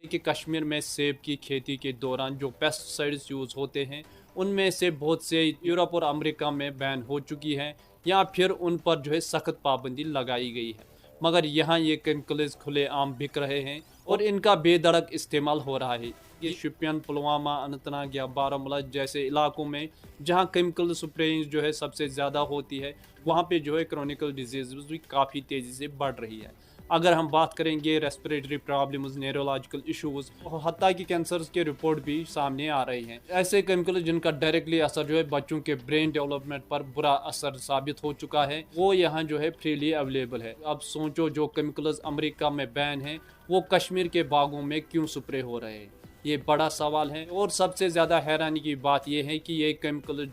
کہ کشمیر میں سیب کی کھیتی کے دوران جو پیسٹیسائڈز یوز ہوتے ہیں ان میں سے بہت سے یورپ اور امریکہ میں بین ہو چکی ہیں یا پھر ان پر سخت پابندی لگائی گئی ہے، مگر یہاں یہ کیمیکلز کھلے عام بک رہے ہیں اور ان کا بے دڑک استعمال ہو رہا ہے۔ یہ شپین، پلوامہ، اننت ناگ یا بارہمولہ جیسے علاقوں میں جہاں کیمیکل سپریئنگ سب سے زیادہ ہوتی ہے، وہاں پہ کرونیکل ڈیزیزز بھی کافی تیزی سے بڑھ رہی ہے۔ اگر ہم بات کریں گے ریسپریٹری پرابلمز، نیورولوجیکل ایشوز، حتیٰ کہ کینسرز کے رپورٹ بھی سامنے آ رہے ہیں۔ ایسے کیمیکل جن کا ڈائریکٹلی اثر بچوں کے برین ڈیولپمنٹ پر برا اثر ثابت ہو چکا ہے، وہ یہاں فریلی اویلیبل ہے۔ اب سوچو جو کیمیکلز امریکہ میں بین ہیں وہ کشمیر کے باغوں میں کیوں سپرے ہو رہے ہیں؟ یہ بڑا سوال ہے، اور سب سے زیادہ حیرانی کی بات یہ ہے کہ یہ کیمیکل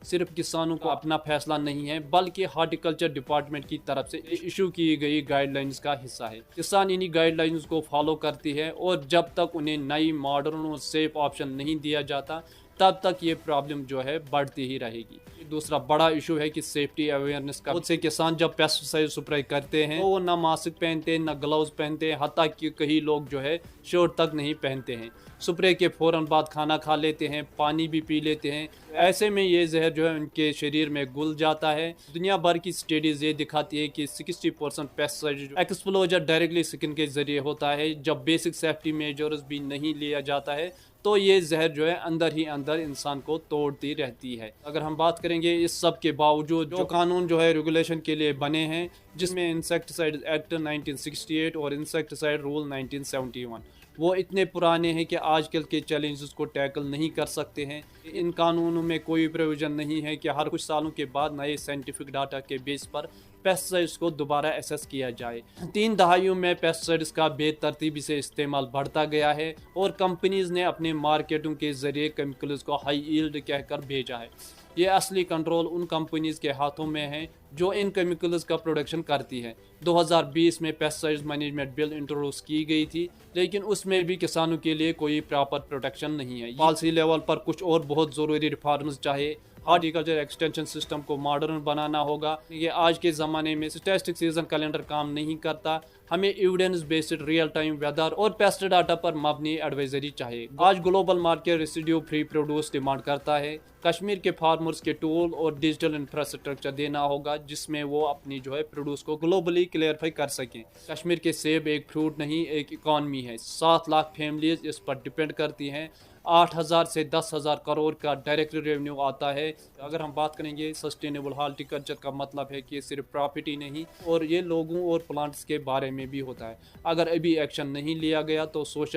صرف کسانوں کو اپنا فیصلہ نہیں ہے بلکہ ہارٹیکلچر ڈپارٹمنٹ کی طرف سے ایشو کی گئی گائیڈ لائنز کا حصہ ہے۔ کسان انہی گائیڈ لائنز کو فالو کرتی ہے، اور جب تک انہیں نئی ماڈرن اور سیف آپشن نہیں دیا جاتا تب تک یہ پرابلم بڑھتی ہی رہے گی۔ دوسرا بڑا ایشو ہے کہ سیفٹی اویئرنیس کا۔ بہت سے کسان جب پیسٹیسائڈ سپرے کرتے ہیں وہ نہ ماسک پہنتے، نہ گلوز پہنتے، حتیٰ کہ کئی لوگ شرٹ تک نہیں پہنتے ہیں۔ سپرے کے فوراً بعد کھانا کھا لیتے ہیں، پانی بھی پی لیتے ہیں، ایسے میں یہ زہر ان کے شریر میں گل جاتا ہے۔ دنیا بھر کی سٹڈیز یہ دکھاتی ہے کہ 60% پیسٹیسائڈ ایکسپلوجر ڈائریکٹلی سکن کے ذریعے ہوتا ہے۔ جب بیسک سیفٹی میجرز بھی نہیں لیا جاتا ہے تو یہ زہر اندر ہی اندر انسان کو توڑتی رہتی ہے۔ اگر ہم بات کریں گے اس سب کے باوجود جو قانون ریگولیشن کے لیے بنے ہیں، جس میں انسیکٹیسائڈ ایکٹ 1968 اور انسیکٹیسائڈ رول 1971، وہ اتنے پرانے ہیں کہ آج کل کے چیلنجز کو ٹیکل نہیں کر سکتے ہیں۔ ان قانونوں میں کوئی پروویژن نہیں ہے کہ ہر کچھ سالوں کے بعد نئے سائنٹیفک ڈاٹا کے بیس پر پیسٹیسائڈز کو دوبارہ ایسیس کیا جائے۔ 3 دہائیوں میں پیسٹیسائڈز کا بے ترتیبی سے استعمال بڑھتا گیا ہے، اور کمپنیز نے اپنے مارکیٹوں کے ذریعے کیمیکلز کو ہائی ایلڈ کہہ کر بھیجا ہے۔ یہ اصلی کنٹرول ان کمپنیز کے ہاتھوں میں ہے جو ان کیمیکلز کا پروڈکشن کرتی ہے۔ 2020 میں پیسٹیسائڈ مینجمنٹ بل انٹروڈیوس کی گئی تھی، لیکن اس میں بھی کسانوں کے لیے کوئی پراپر پروٹیکشن نہیں ہے۔ پالیسی لیول پر کچھ اور بہت ضروری ریفارمز چاہیے۔ ہارٹیکلچر ایکسٹینشن سسٹم کو ماڈرن بنانا ہوگا۔ یہ آج کے زمانے میں اسٹیٹسٹک سیزن کیلنڈر کام نہیں کرتا، ہمیں evidence based real time weather اور پیسٹ ڈاٹا پر مبنی ایڈوائزری چاہیے۔ آج global market residue free produce demand کرتا ہے۔ کشمیر کے فارمرز کے ٹول اور ڈیجیٹل انفراسٹرکچر دینا ہوگا جس میں وہ اپنی پروڈیوس کو گلوبلی کلیئرفائی کر سکیں۔ کشمیر کے سیب ایک فروٹ نہیں، ایک اکانومی ہے۔ 7 لاکھ فیملیز اس پر ڈپینڈ کرتی ہیں۔ 8,000 سے 10,000 کروڑ کا ڈائریکٹ ریونیو آتا ہے۔ اگر ہم بات کریں گے سسٹینیبل ہارٹیکلچر کا مطلب ہے کہ صرف پرافٹ ہی نہیں، اور یہ لوگوں اور پلانٹس کے بارے میں بھی ہوتا ہے۔ اگر ابھی ایکشن نہیں لیا گیا تو سوشل